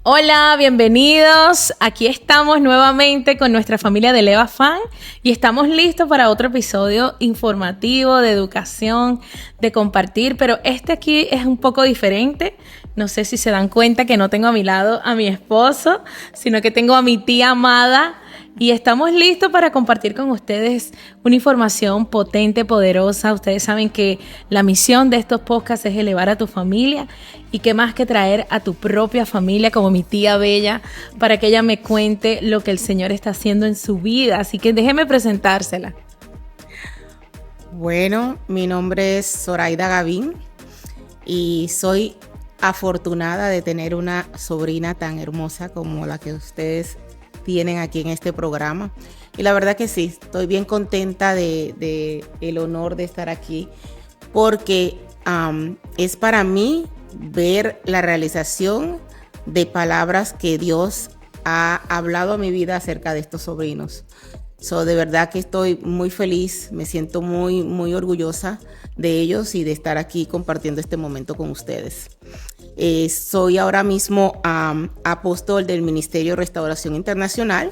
Hola, bienvenidos. Aquí estamos nuevamente con nuestra familia de Leva Fan y estamos listos para otro episodio informativo de educación, de compartir, pero este aquí es un poco diferente. No sé si se dan cuenta que no tengo a mi lado a mi esposo, sino que tengo a mi tía amada. Y estamos listos para compartir con ustedes una información potente, poderosa. Ustedes saben que la misión de estos podcasts es elevar a tu familia y qué más que traer a tu propia familia como mi tía Bella para que ella me cuente lo que el Señor está haciendo en su vida. Así que déjeme presentársela. Bueno, mi nombre es Zoraida Gavín y soy afortunada de tener una sobrina tan hermosa como la que ustedes tienen aquí en este programa. Y la verdad que sí, estoy bien contenta de el honor de estar aquí porque es para mí ver la realización de palabras que Dios ha hablado a mi vida acerca de estos sobrinos. De verdad que estoy muy feliz, me siento muy orgullosa de ellos y de estar aquí compartiendo este momento con ustedes. Soy ahora mismo apóstol del Ministerio Restauración Internacional,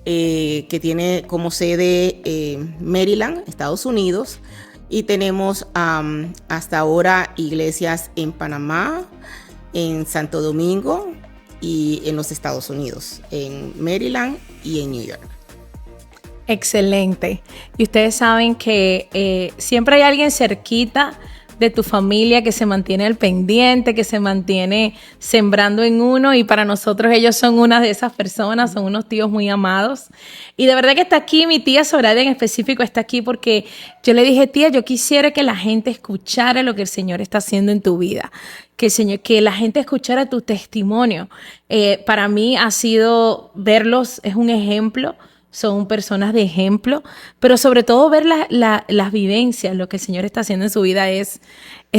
que tiene como sede Maryland, Estados Unidos, y tenemos hasta ahora iglesias en Panamá, en Santo Domingo y en los Estados Unidos, en Maryland y en New York. Excelente. Y ustedes saben que siempre hay alguien cerquita de tu familia que se mantiene al pendiente, que se mantiene sembrando en uno, y para nosotros ellos son una de esas personas, son unos tíos muy amados. Y de verdad que está aquí, mi tía Zoraida en específico está aquí porque yo le dije, tía, yo quisiera que la gente escuchara lo que el Señor está haciendo en tu vida, que la gente escuchara tu testimonio. Para mí ha sido verlos, es un ejemplo. Son personas de ejemplo, pero sobre todo ver las vivencias, lo que el Señor está haciendo en su vida es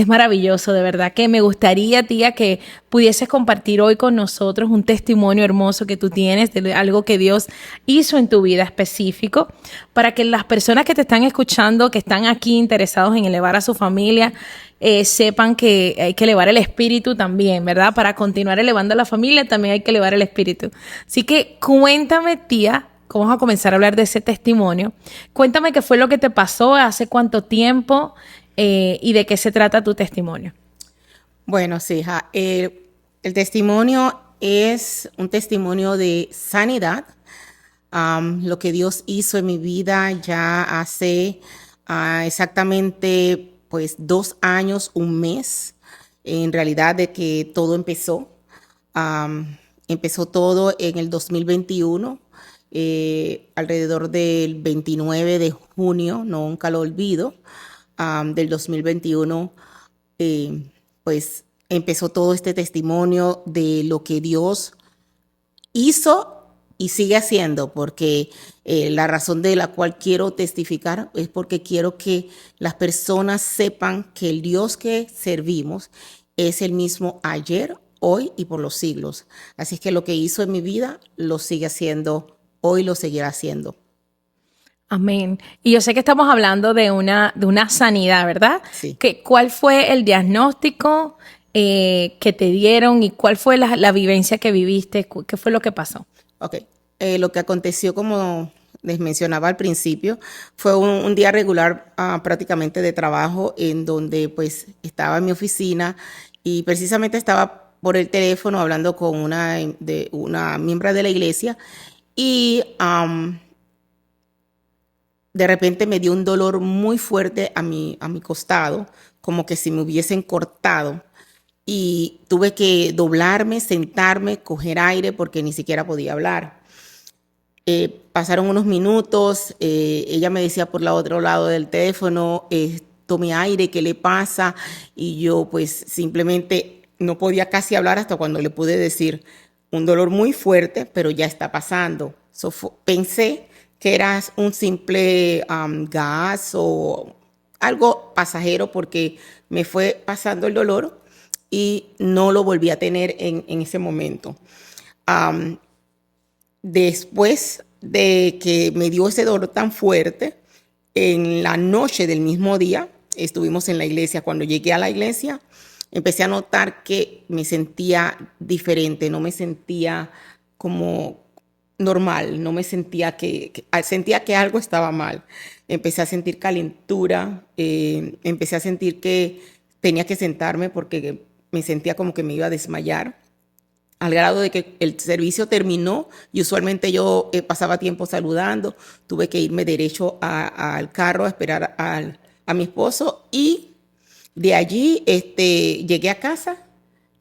maravilloso. De verdad que me gustaría, tía, que pudieses compartir hoy con nosotros un testimonio hermoso que tú tienes de algo que Dios hizo en tu vida específico, para que las personas que te están escuchando, que están aquí interesados en elevar a su familia, sepan que hay que elevar el espíritu también, ¿verdad? Para continuar elevando a la familia también hay que elevar el espíritu. Así que cuéntame, tía, vamos a comenzar a hablar de ese testimonio. Cuéntame qué fue lo que te pasó, hace cuánto tiempo y de qué se trata tu testimonio. Bueno, sí, el testimonio es un testimonio de sanidad. Lo que Dios hizo en mi vida ya hace exactamente pues 2 años, un mes, en realidad, de que todo empezó. Empezó todo en el 2021. Alrededor del 29 de junio, nunca lo olvido, del 2021, pues empezó todo este testimonio de lo que Dios hizo y sigue haciendo, porque la razón de la cual quiero testificar es porque quiero que las personas sepan que el Dios que servimos es el mismo ayer, hoy y por los siglos. Así es que lo que hizo en mi vida lo sigue haciendo hoy, lo seguirá haciendo. Amén. Y yo sé que estamos hablando de una sanidad, ¿verdad? Sí. ¿Cuál fue el diagnóstico que te dieron y cuál fue la vivencia que viviste? ¿Qué fue lo que pasó? Ok. Lo que aconteció, como les mencionaba al principio, fue un día regular prácticamente de trabajo, en donde pues estaba en mi oficina y precisamente estaba por el teléfono hablando con una miembro de la iglesia. Y de repente me dio un dolor muy fuerte a mi costado, como que si me hubiesen cortado. Y tuve que doblarme, sentarme, coger aire, porque ni siquiera podía hablar. Pasaron unos minutos, ella me decía por el otro lado del teléfono, tome aire, ¿qué le pasa? Y yo pues simplemente no podía casi hablar hasta cuando le pude decir, un dolor muy fuerte, pero ya está pasando. Pensé que era un simple gas o algo pasajero, porque me fue pasando el dolor y no lo volví a tener en ese momento. Después de que me dio ese dolor tan fuerte, en la noche del mismo día, estuvimos en la iglesia. Cuando llegué a la iglesia, empecé a notar que me sentía diferente, no me sentía como normal, no me sentía sentía que algo estaba mal. Empecé a sentir calentura, empecé a sentir que tenía que sentarme porque me sentía como que me iba a desmayar, al grado de que el servicio terminó y usualmente yo pasaba tiempo saludando, tuve que irme derecho al carro a esperar a mi esposo y de allí llegué a casa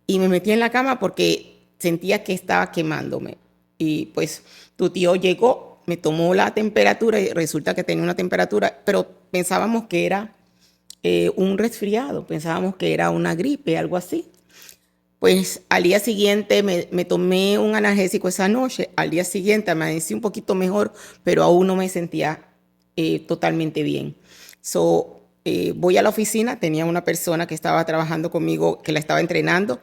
y me metí en la cama porque sentía que estaba quemándome. Y pues tu tío llegó, me tomó la temperatura y resulta que tenía una temperatura, pero pensábamos que era un resfriado, pensábamos que era una gripe, algo así. Pues al día siguiente me tomé un analgésico esa noche, al día siguiente amanecí un poquito mejor, pero aún no me sentía totalmente bien. Voy a la oficina, tenía una persona que estaba trabajando conmigo, que la estaba entrenando,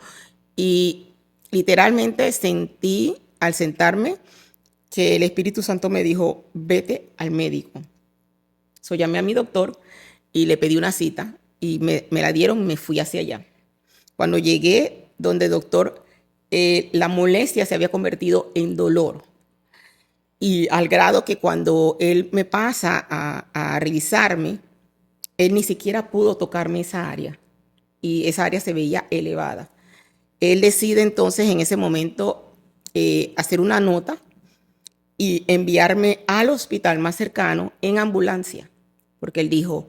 y literalmente sentí al sentarme que el Espíritu Santo me dijo, vete al médico. Llamé a mi doctor y le pedí una cita y me la dieron, me fui hacia allá. Cuando llegué donde el doctor, la molestia se había convertido en dolor. Y al grado que cuando él me pasa a revisarme, él ni siquiera pudo tocarme esa área. Y esa área se veía elevada. Él decide entonces en ese momento hacer una nota y enviarme al hospital más cercano en ambulancia. Porque él dijo,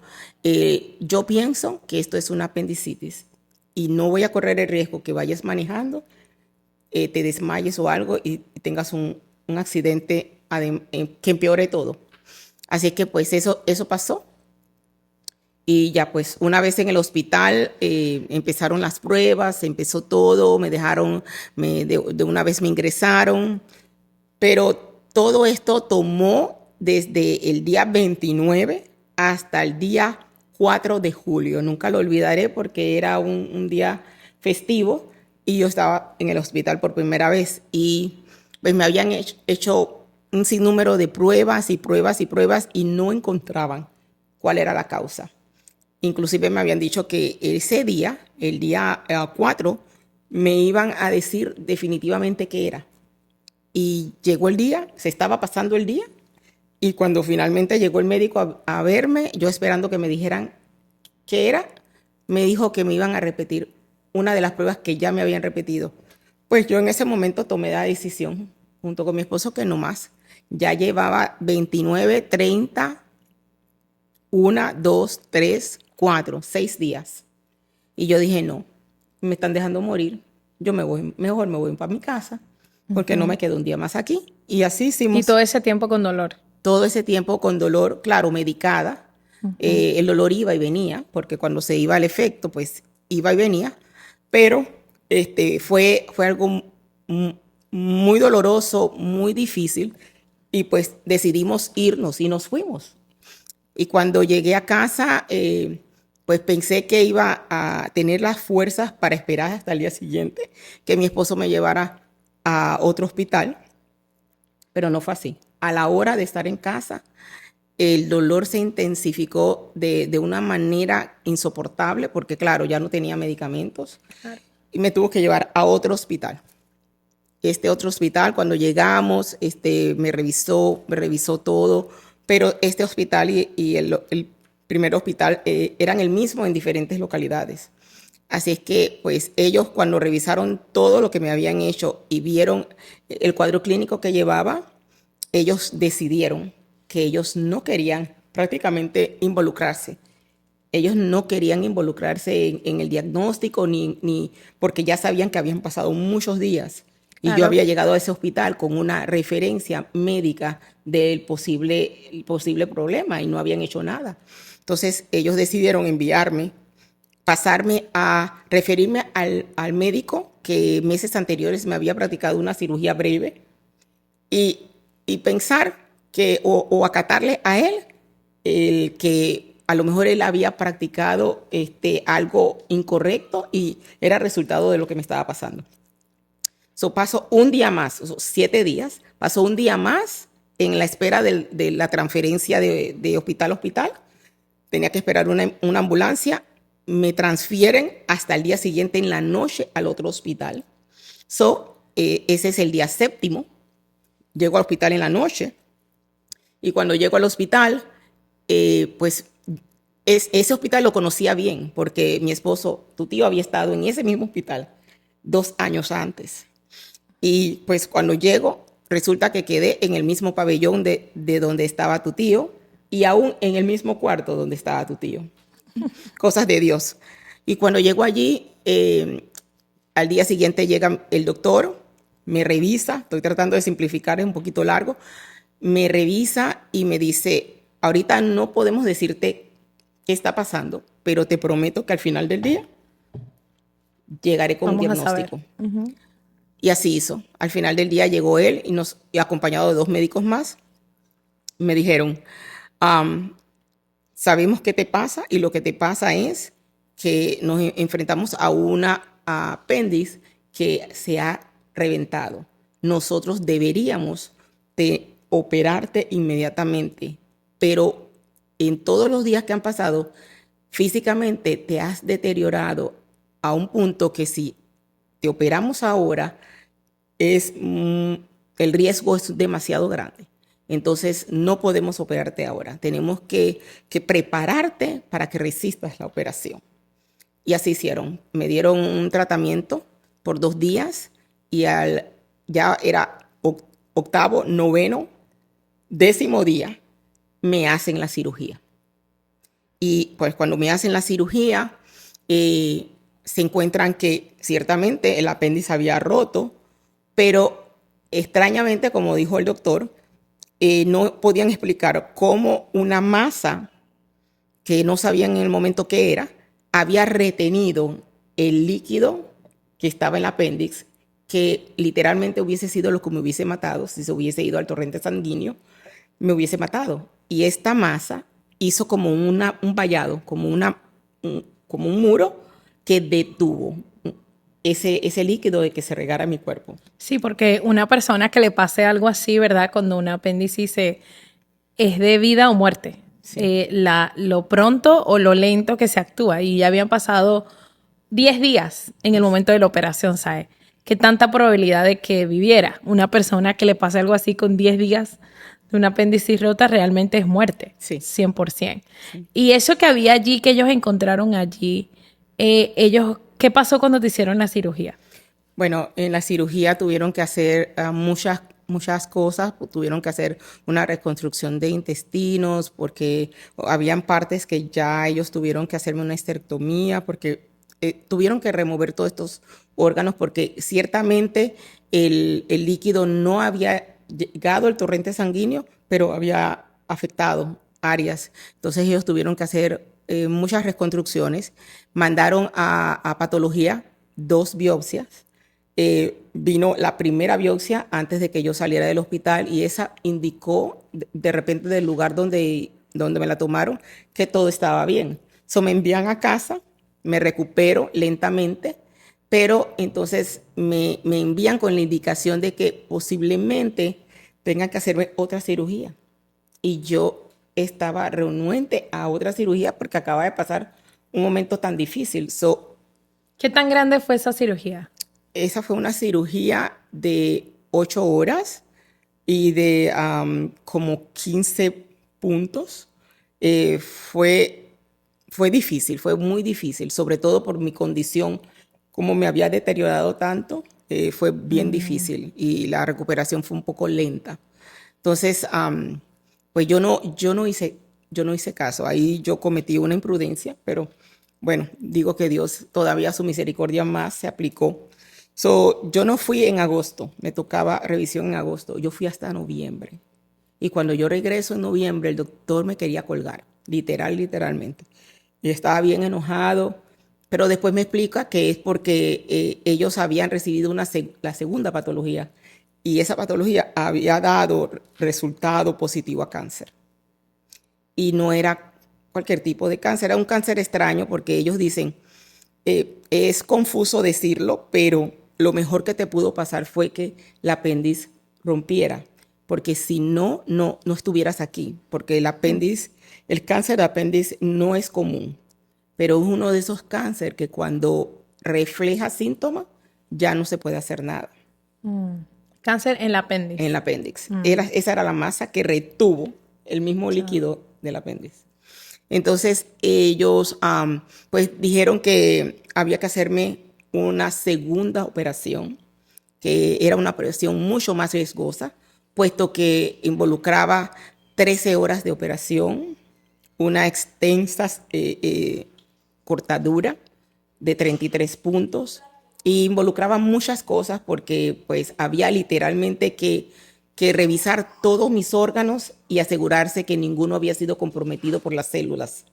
yo pienso que esto es una apendicitis y no voy a correr el riesgo que vayas manejando, te desmayes o algo y tengas un accidente que empeore todo. Así que pues eso pasó. Y ya pues una vez en el hospital empezaron las pruebas, empezó todo, me dejaron, de una vez me ingresaron, pero todo esto tomó desde el día 29 hasta el día 4 de julio. Nunca lo olvidaré porque era un día festivo y yo estaba en el hospital por primera vez y pues me habían hecho un sinnúmero de pruebas y pruebas y pruebas y no encontraban cuál era la causa. Inclusive me habían dicho que ese día, el día 4, me iban a decir definitivamente qué era. Y llegó el día, se estaba pasando el día, y cuando finalmente llegó el médico a verme, yo esperando que me dijeran qué era, me dijo que me iban a repetir una de las pruebas que ya me habían repetido. Pues yo en ese momento tomé la decisión, junto con mi esposo, que no más. Ya llevaba 29, 30, 1, 2, 3, 4, 6 días. Y yo dije, no, me están dejando morir. Yo mejor me voy para mi casa, porque no me quedo un día más aquí. Y así hicimos. Y todo ese tiempo con dolor. Todo ese tiempo con dolor, claro, medicada. El dolor iba y venía, porque cuando se iba al efecto, pues iba y venía. Pero fue algo muy doloroso, muy difícil. Y pues decidimos irnos y nos fuimos. Y cuando llegué a casa, pues pensé que iba a tener las fuerzas para esperar hasta el día siguiente que mi esposo me llevara a otro hospital, pero no fue así. A la hora de estar en casa, el dolor se intensificó de una manera insoportable porque, claro, ya no tenía medicamentos. Claro. Y me tuvo que llevar a otro hospital. Este otro hospital, cuando llegamos, me revisó todo, pero este hospital y el primer hospital eran el mismo en diferentes localidades. Así es que, pues, ellos cuando revisaron todo lo que me habían hecho y vieron el cuadro clínico que llevaba, ellos decidieron que ellos no querían prácticamente involucrarse. Ellos no querían involucrarse en el diagnóstico ni porque ya sabían que habían pasado muchos días. Y claro, yo había llegado a ese hospital con una referencia médica del posible problema y no habían hecho nada. Entonces ellos decidieron pasarme a referirme al médico que meses anteriores me había practicado una cirugía breve y pensar que o acatarle a él el que a lo mejor él había practicado algo incorrecto y era resultado de lo que me estaba pasando. Pasó un día más, 7 días, pasó un día más en la espera de la transferencia de hospital a hospital. Tenía que esperar una ambulancia me transfieren hasta el día siguiente en la noche al otro hospital. Ese es el día séptimo. Llego al hospital en la noche y cuando llego al hospital, pues ese hospital lo conocía bien porque mi esposo, tu tío, había estado en ese mismo hospital 2 años antes. Y pues cuando llego, resulta que quedé en el mismo pabellón de donde estaba tu tío y aún en el mismo cuarto donde estaba tu tío. Cosas de Dios. Y cuando llego allí, al día siguiente llega el doctor, me revisa, estoy tratando de simplificar, es un poquito largo, me revisa y me dice, ahorita no podemos decirte qué está pasando, pero te prometo que al final del día llegaré con un diagnóstico. Y así hizo. Al final del día llegó él y acompañado de 2 médicos más. Me dijeron, sabemos qué te pasa y lo que te pasa es que nos enfrentamos a una apéndice que se ha reventado. Nosotros deberíamos de operarte inmediatamente, pero en todos los días que han pasado, físicamente te has deteriorado a un punto que si te operamos ahora, el riesgo es demasiado grande. Entonces no podemos operarte ahora. Tenemos que prepararte para que resistas la operación. Y así hicieron. Me dieron un tratamiento por 2 días y ya era octavo, noveno, 10º día, me hacen la cirugía. Y pues cuando me hacen la cirugía, se encuentran que ciertamente el apéndice había roto, pero extrañamente, como dijo el doctor, no podían explicar cómo una masa que no sabían en el momento qué era, había retenido el líquido que estaba en el apéndice, que literalmente hubiese sido lo que me hubiese matado. Si se hubiese ido al torrente sanguíneo, me hubiese matado. Y esta masa hizo como un vallado, como un muro que detuvo ese líquido de que se regara mi cuerpo. Sí, porque una persona que le pase algo así, ¿verdad? Cuando un apéndice es de vida o muerte. Sí. Lo pronto o lo lento que se actúa. Y ya habían pasado 10 días en el momento de la operación, ¿sabes? ¿Qué tanta probabilidad de que viviera una persona que le pase algo así con 10 días de un apéndice rota? Realmente es muerte, sí. 100%. Sí. Y eso que había allí, que ellos encontraron allí, ¿qué pasó cuando te hicieron la cirugía? Bueno, en la cirugía tuvieron que hacer muchas cosas. Tuvieron que hacer una reconstrucción de intestinos porque habían partes que ya ellos tuvieron que hacerme una histerectomía porque tuvieron que remover todos estos órganos porque ciertamente el líquido no había llegado al torrente sanguíneo, pero había afectado áreas. Entonces ellos tuvieron que hacer muchas reconstrucciones. Mandaron a patología 2 biopsias. Vino la primera biopsia antes de que yo saliera del hospital y esa indicó de repente del lugar donde me la tomaron que todo estaba bien. Me envían a casa, me recupero lentamente, pero entonces me envían con la indicación de que posiblemente tengan que hacerme otra cirugía. Y yo estaba renuente a otra cirugía porque acaba de pasar un momento tan difícil. ¿Qué tan grande fue esa cirugía? Esa fue una cirugía de 8 horas y de como 15 puntos. Fue difícil, fue muy difícil, sobre todo por mi condición, como me había deteriorado tanto, fue bien difícil y la recuperación fue un poco lenta. Entonces, pues yo no hice caso. Ahí yo cometí una imprudencia, pero bueno, digo que Dios todavía su misericordia más se aplicó. Yo no fui en agosto, me tocaba revisión en agosto, yo fui hasta noviembre. Y cuando yo regreso en noviembre, el doctor me quería colgar, literalmente. Y estaba bien enojado, pero después me explica que es porque ellos habían recibido la segunda patología y esa patología había dado resultado positivo a cáncer. Y no era cualquier tipo de cáncer, era un cáncer extraño porque ellos dicen, es confuso decirlo, pero lo mejor que te pudo pasar fue que el apéndice rompiera, porque si no estuvieras aquí, porque el cáncer de apéndice no es común. pero es uno de esos cánceres que cuando refleja síntomas ya no se puede hacer nada. Cáncer en el apéndice. En el apéndice. Esa era la masa que retuvo el mismo líquido del apéndice. Entonces ellos pues dijeron que había que hacerme una segunda operación, que era una operación mucho más riesgosa, puesto que involucraba 13 horas de operación, una extensa cortadura de 33 puntos, y involucraba muchas cosas porque pues había literalmente que revisar todos mis órganos y asegurarse que ninguno había sido comprometido por las células.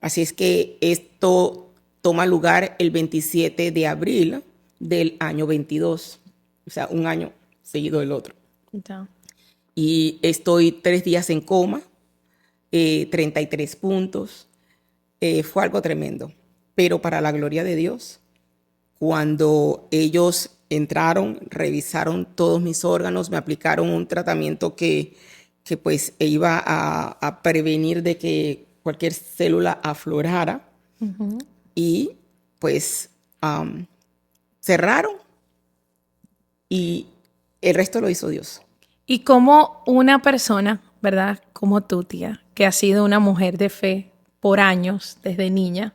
Así es que esto toma lugar el 27 de abril del año 22, o sea, un año seguido del otro. Ya. Y estoy 3 días en coma, 33 puntos. Fue algo tremendo. Pero para la gloria de Dios, cuando ellos entraron, revisaron todos mis órganos, me aplicaron un tratamiento que pues iba a prevenir de que cualquier célula aflorara. Y pues cerraron y el resto lo hizo Dios. Y como una persona, ¿verdad? Como tú, tía, que ha sido una mujer de fe por años, desde niña,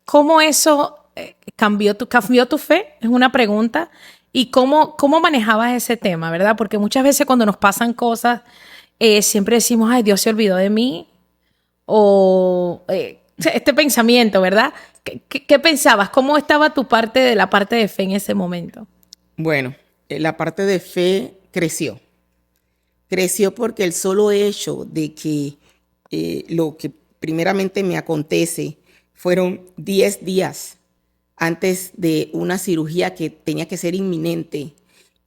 ¿cómo eso cambió tu fe? Es una pregunta. ¿Y cómo manejabas ese tema, verdad? Porque muchas veces cuando nos pasan cosas, siempre decimos, ay, Dios se olvidó de mí. O este pensamiento, ¿verdad? ¿Qué pensabas? ¿Cómo estaba tu parte de la parte de fe en ese momento? Bueno, la parte de fe creció. Creció porque el solo hecho de que lo que primeramente me acontece fueron 10 días antes de una cirugía que tenía que ser inminente.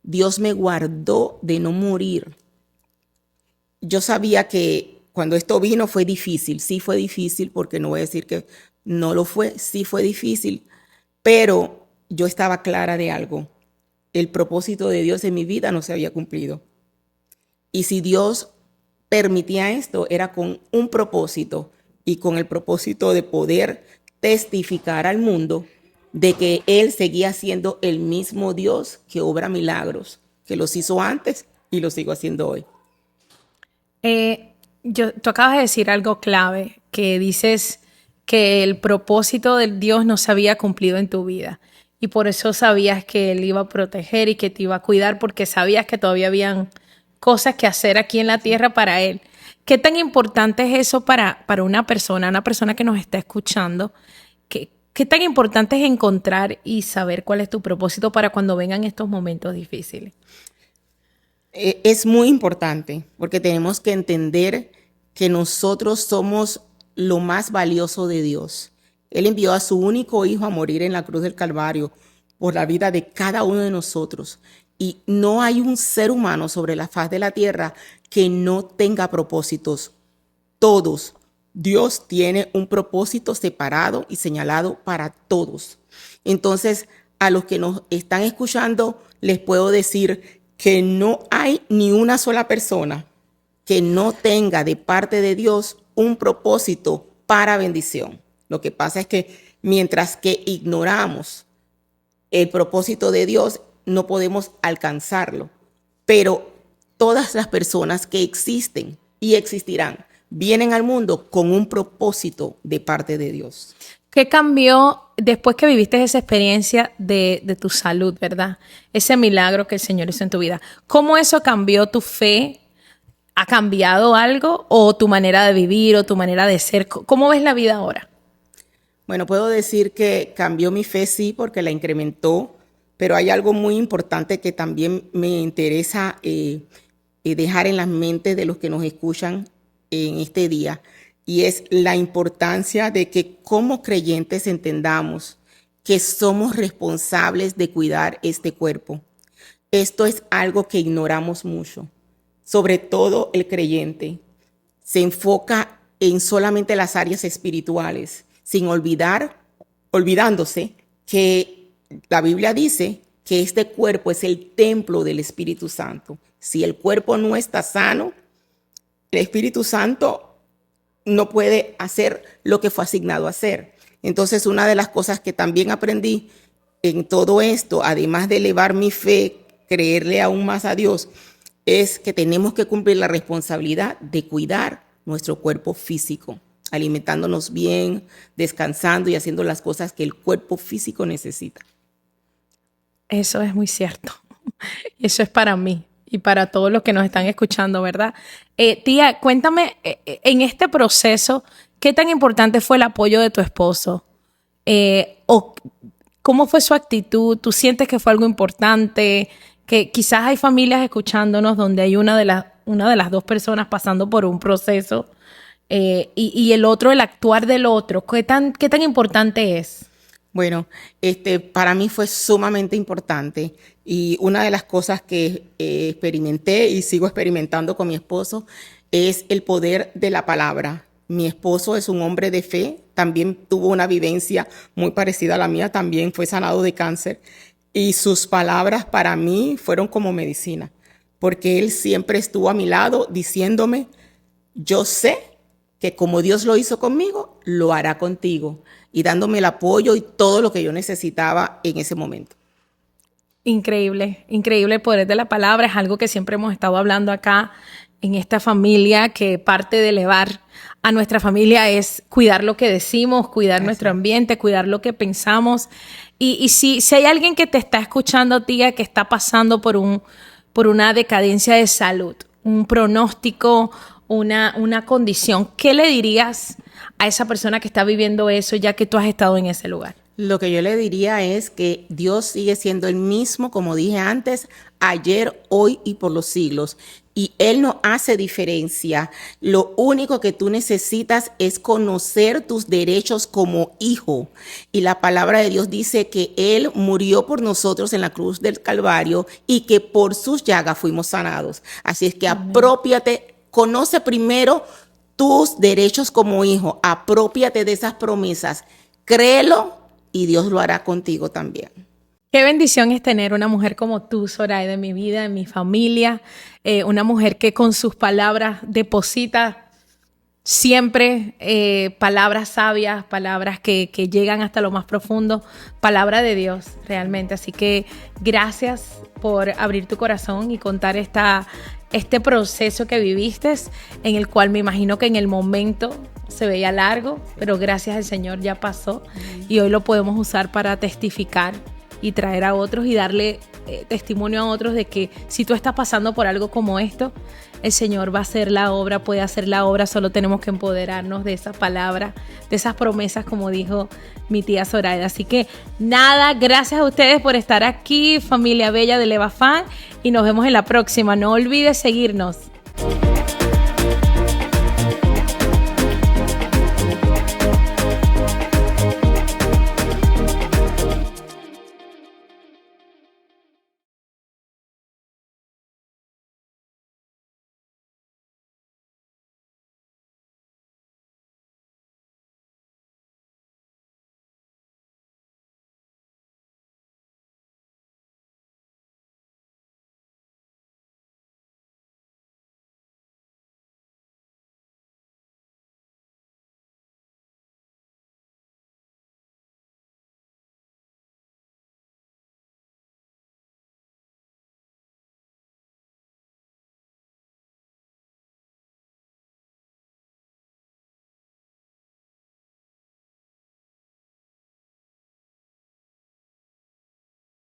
Dios me guardó de no morir. Yo sabía que cuando esto vino fue difícil. Sí fue difícil, porque no voy a decir que no lo fue. Sí fue difícil, pero yo estaba clara de algo. El propósito de Dios en mi vida no se había cumplido. Y si Dios permitía esto, era con un propósito, y con el propósito de poder testificar al mundo de que Él seguía siendo el mismo Dios que obra milagros, que los hizo antes y los sigo haciendo hoy. Tú acabas de decir algo clave, que dices que el propósito de Dios no se había cumplido en tu vida. Y por eso sabías que Él iba a proteger y que te iba a cuidar, porque sabías que todavía habían cosas que hacer aquí en la tierra para Él. ¿Qué tan importante es eso para una persona que nos está escuchando? ¿Qué tan importante es encontrar y saber cuál es tu propósito para cuando vengan estos momentos difíciles? Es muy importante, porque tenemos que entender que nosotros somos lo más valioso de Dios. Él envió a su único hijo a morir en la cruz del Calvario por la vida de cada uno de nosotros. Y no hay un ser humano sobre la faz de la tierra que no tenga propósitos. Todos. Dios tiene un propósito separado y señalado para todos. Entonces, a los que nos están escuchando, les puedo decir que no hay ni una sola persona que no tenga de parte de Dios un propósito para bendición. Lo que pasa es que mientras que ignoramos el propósito de Dios, no podemos alcanzarlo. Pero todas las personas que existen y existirán vienen al mundo con un propósito de parte de Dios. ¿Qué cambió después que viviste esa experiencia de tu salud, verdad? Ese milagro que el Señor hizo en tu vida. ¿Cómo eso cambió tu fe? ¿Ha cambiado algo? ¿O tu manera de vivir o tu manera de ser? ¿Cómo ves la vida ahora? Bueno, puedo decir que cambió mi fe, sí, porque la incrementó, pero hay algo muy importante que también me interesa dejar en la mente de los que nos escuchan en este día, y es la importancia de que como creyentes entendamos que somos responsables de cuidar este cuerpo. Esto es algo que ignoramos mucho. Sobre todo el creyente se enfoca en solamente las áreas espirituales, sin olvidándose que la Biblia dice que este cuerpo es el templo del Espíritu Santo. Si el cuerpo no está sano, el Espíritu Santo no puede hacer lo que fue asignado a hacer. Entonces, una de las cosas que también aprendí en todo esto, además de elevar mi fe, creerle aún más a Dios, es que tenemos que cumplir la responsabilidad de cuidar nuestro cuerpo físico, alimentándonos bien, descansando y haciendo las cosas que el cuerpo físico necesita. Eso es muy cierto. Eso es para mí y para todos los que nos están escuchando, ¿verdad? Tía, cuéntame, en este proceso, ¿qué tan importante fue el apoyo de tu esposo? ¿O cómo fue su actitud? ¿Tú sientes que fue algo importante? Que quizás hay familias escuchándonos donde hay una de las dos personas pasando por un proceso y el otro, el actuar del otro. ¿Qué tan importante es? Bueno, para mí fue sumamente importante y una de las cosas que experimenté y sigo experimentando con mi esposo es el poder de la palabra. Mi esposo es un hombre de fe, también tuvo una vivencia muy parecida a la mía, también fue sanado de cáncer y sus palabras para mí fueron como medicina, porque él siempre estuvo a mi lado diciéndome, yo sé que como Dios lo hizo conmigo, lo hará contigo, y dándome el apoyo y todo lo que yo necesitaba en ese momento. Increíble, increíble el poder de la palabra. Es algo que siempre hemos estado hablando acá en esta familia, que parte de elevar a nuestra familia es cuidar lo que decimos, cuidar nuestro ambiente, cuidar lo que pensamos. Y si hay alguien que te está escuchando, tía, que está pasando por una decadencia de salud, un pronóstico, una condición, ¿qué le dirías a esa persona que está viviendo eso ya que tú has estado en ese lugar? Lo que yo le diría es que Dios sigue siendo el mismo, como dije antes, ayer, hoy y por los siglos. Y Él no hace diferencia. Lo único que tú necesitas es conocer tus derechos como hijo. Y la palabra de Dios dice que Él murió por nosotros en la cruz del Calvario y que por sus llagas fuimos sanados. Así es que aprópiate, conoce primero tus derechos como hijo, aprópiate de esas promesas, créelo y Dios lo hará contigo también. Qué bendición es tener una mujer como tú, Zoraida, en mi vida, en mi familia, una mujer que con sus palabras deposita siempre palabras sabias, palabras que llegan hasta lo más profundo, palabra de Dios realmente. Así que gracias por abrir tu corazón y contar este proceso que viviste, en el cual me imagino que en el momento se veía largo, pero gracias al Señor ya pasó y hoy lo podemos usar para testificar y traer a otros y darle testimonio a otros de que si tú estás pasando por algo como esto, el Señor va a hacer la obra, puede hacer la obra, solo tenemos que empoderarnos de esas palabras, de esas promesas, como dijo mi tía Zoraida. Así que nada, gracias a ustedes por estar aquí, familia bella de Levafan, y nos vemos en la próxima. No olvides seguirnos.